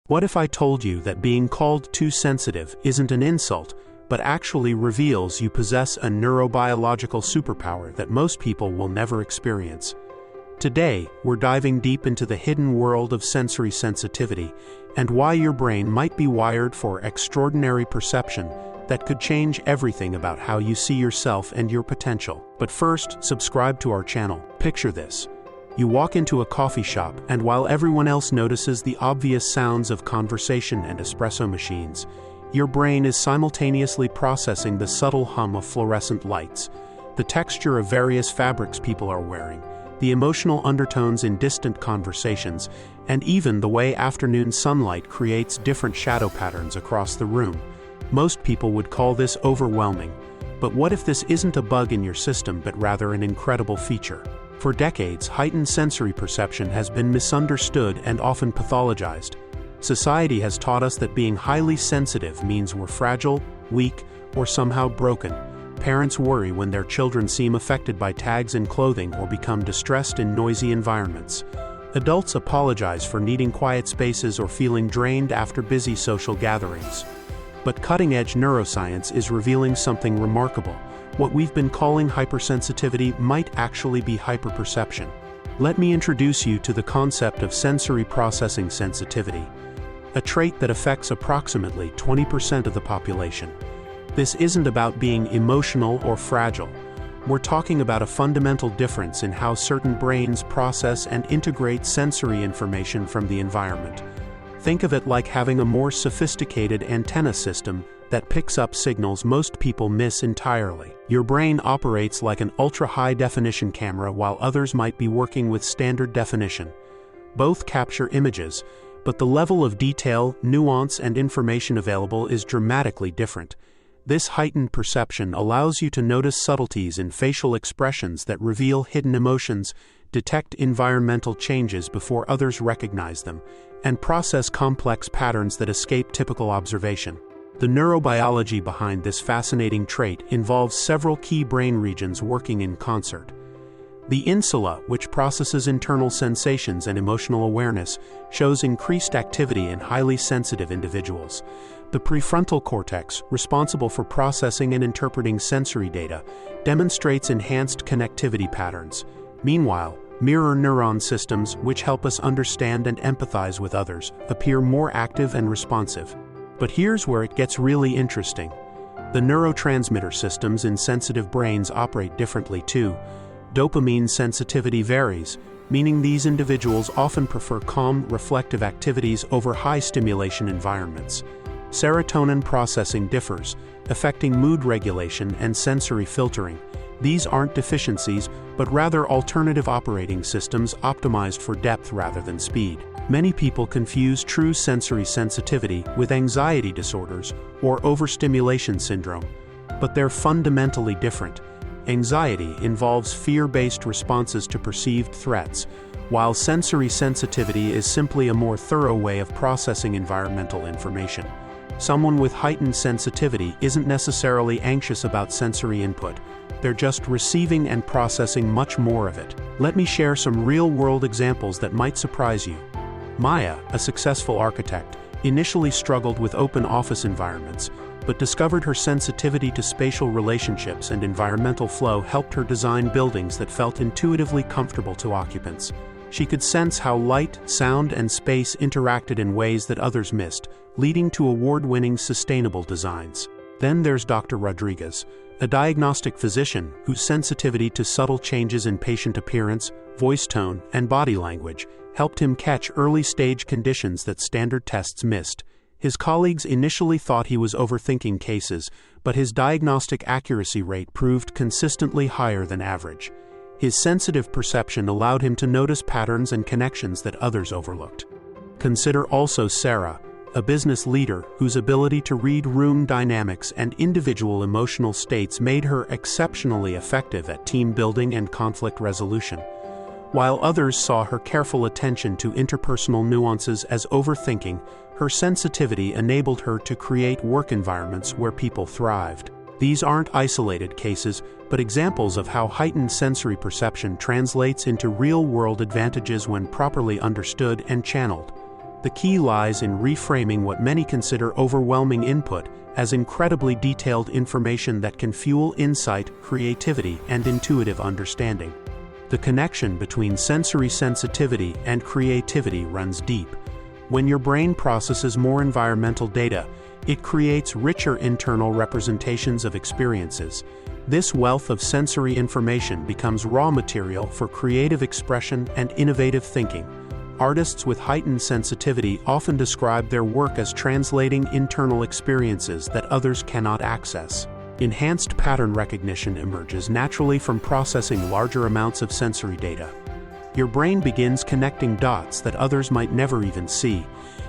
What if I told you that being called too sensitive isn't an insult, but actually reveals you possess a neurobiological superpower that most people will never experience? Today, we're diving deep into the hidden world of sensory sensitivity and why your brain might be wired for extraordinary perception that could change everything about how you see yourself and your potential. But first, subscribe to our channel. Picture this. You walk into a coffee shop, and while everyone else notices the obvious sounds of conversation and espresso machines, your brain is simultaneously processing the subtle hum of fluorescent lights, the texture of various fabrics people are wearing, the emotional undertones in distant conversations, and even the way afternoon sunlight creates different shadow patterns across the room. Most people would call this overwhelming, but what if this isn't a bug in your system but rather an incredible feature? For decades, heightened sensory perception has been misunderstood and often pathologized. Society has taught us that being highly sensitive means we're fragile, weak, or somehow broken. Parents worry when their children seem affected by tags in clothing or become distressed in noisy environments. Adults apologize for needing quiet spaces or feeling drained after busy social gatherings. But cutting-edge neuroscience is revealing something remarkable. What we've been calling hypersensitivity might actually be hyperperception. Let me introduce you to the concept of sensory processing sensitivity, a trait that affects approximately 20% of the population. This isn't about being emotional or fragile. We're talking about a fundamental difference in how certain brains process and integrate sensory information from the environment. Think of it like having a more sophisticated antenna system that picks up signals most people miss entirely. Your brain operates like an ultra-high-definition camera while others might be working with standard definition. Both capture images, but the level of detail, nuance, and information available is dramatically different. This heightened perception allows you to notice subtleties in facial expressions that reveal hidden emotions, detect environmental changes before others recognize them, and process complex patterns that escape typical observation. The neurobiology behind this fascinating trait involves several key brain regions working in concert. The insula, which processes internal sensations and emotional awareness, shows increased activity in highly sensitive individuals. The prefrontal cortex, responsible for processing and interpreting sensory data, demonstrates enhanced connectivity patterns. Meanwhile, mirror neuron systems, which help us understand and empathize with others, appear more active and responsive. But here's where it gets really interesting. The neurotransmitter systems in sensitive brains operate differently too. Dopamine sensitivity varies, meaning these individuals often prefer calm, reflective activities over high-stimulation environments. Serotonin processing differs, affecting mood regulation and sensory filtering. These aren't deficiencies, but rather alternative operating systems optimized for depth rather than speed. Many people confuse true sensory sensitivity with anxiety disorders or overstimulation syndrome, but they're fundamentally different. Anxiety involves fear-based responses to perceived threats, while sensory sensitivity is simply a more thorough way of processing environmental information. Someone with heightened sensitivity isn't necessarily anxious about sensory input. They're just receiving and processing much more of it. Let me share some real-world examples that might surprise you. Maya, a successful architect, initially struggled with open office environments, but discovered her sensitivity to spatial relationships and environmental flow helped her design buildings that felt intuitively comfortable to occupants. She could sense how light, sound, and space interacted in ways that others missed, leading to award-winning sustainable designs. Then there's Dr. Rodriguez, a diagnostic physician whose sensitivity to subtle changes in patient appearance, voice tone, and body language helped him catch early-stage conditions that standard tests missed. His colleagues initially thought he was overthinking cases, but his diagnostic accuracy rate proved consistently higher than average. His sensitive perception allowed him to notice patterns and connections that others overlooked. Consider also Sarah, a business leader whose ability to read room dynamics and individual emotional states made her exceptionally effective at team building and conflict resolution. While others saw her careful attention to interpersonal nuances as overthinking, her sensitivity enabled her to create work environments where people thrived. These aren't isolated cases, but examples of how heightened sensory perception translates into real-world advantages when properly understood and channeled. The key lies in reframing what many consider overwhelming input as incredibly detailed information that can fuel insight, creativity, and intuitive understanding. The connection between sensory sensitivity and creativity runs deep. When your brain processes more environmental data, it creates richer internal representations of experiences. This wealth of sensory information becomes raw material for creative expression and innovative thinking. Artists with heightened sensitivity often describe their work as translating internal experiences that others cannot access. Enhanced pattern recognition emerges naturally from processing larger amounts of sensory data. Your brain begins connecting dots that others might never even see.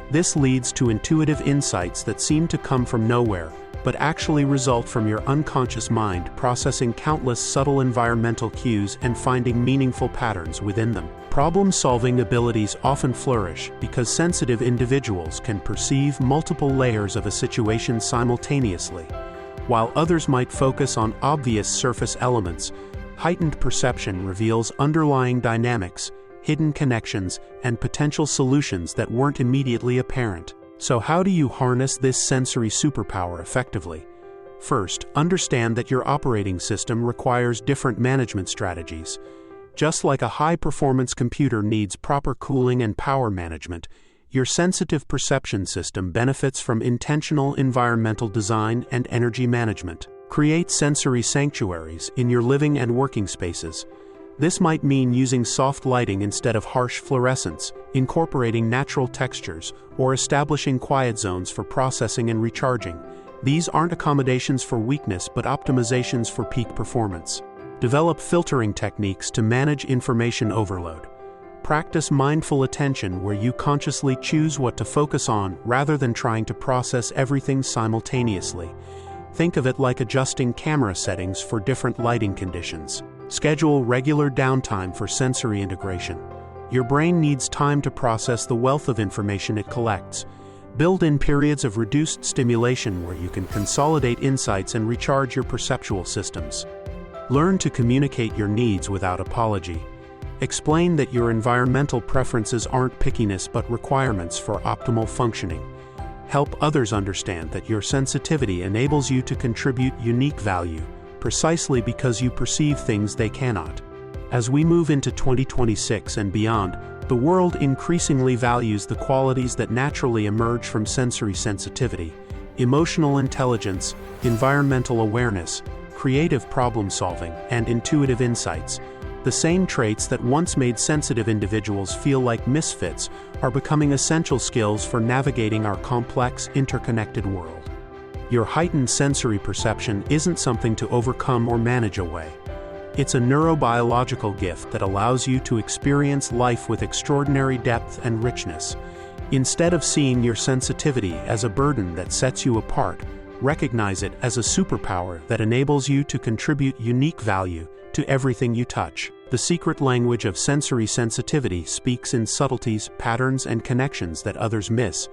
This leads to intuitive insights that seem to come from nowhere, but actually result from your unconscious mind processing countless subtle environmental cues and finding meaningful patterns within them. Problem-solving abilities often flourish because sensitive individuals can perceive multiple layers of a situation simultaneously. While others might focus on obvious surface elements, heightened perception reveals underlying dynamics, hidden connections, and potential solutions that weren't immediately apparent. So how do you harness this sensory superpower effectively? First, understand that your operating system requires different management strategies. Just like a high-performance computer needs proper cooling and power management, your sensitive perception system benefits from intentional environmental design and energy management. Create sensory sanctuaries in your living and working spaces. This might mean using soft lighting instead of harsh fluorescence, incorporating natural textures, or establishing quiet zones for processing and recharging. These aren't accommodations for weakness but optimizations for peak performance. Develop filtering techniques to manage information overload. Practice mindful attention where you consciously choose what to focus on rather than trying to process everything simultaneously. Think of it like adjusting camera settings for different lighting conditions. Schedule regular downtime for sensory integration. Your brain needs time to process the wealth of information it collects. Build in periods of reduced stimulation where you can consolidate insights and recharge your perceptual systems. Learn to communicate your needs without apology. Explain that your environmental preferences aren't pickiness but requirements for optimal functioning. Help others understand that your sensitivity enables you to contribute unique value, precisely because you perceive things they cannot. As we move into 2026 and beyond, the world increasingly values the qualities that naturally emerge from sensory sensitivity: emotional intelligence, environmental awareness, creative problem-solving, and intuitive insights. The same traits that once made sensitive individuals feel like misfits are becoming essential skills for navigating our complex, interconnected world. Your heightened sensory perception isn't something to overcome or manage away. It's a neurobiological gift that allows you to experience life with extraordinary depth and richness. Instead of seeing your sensitivity as a burden that sets you apart, recognize it as a superpower that enables you to contribute unique value to everything you touch. The secret language of sensory sensitivity speaks in subtleties, patterns, and connections that others miss.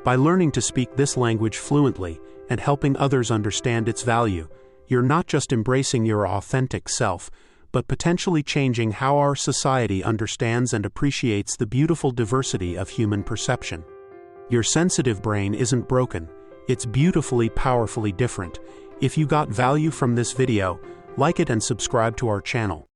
By learning to speak this language fluently and helping others understand its value, you're not just embracing your authentic self, but potentially changing how our society understands and appreciates the beautiful diversity of human perception. Your sensitive brain isn't broken. It's beautifully, powerfully different. If you got value from this video, like it and subscribe to our channel.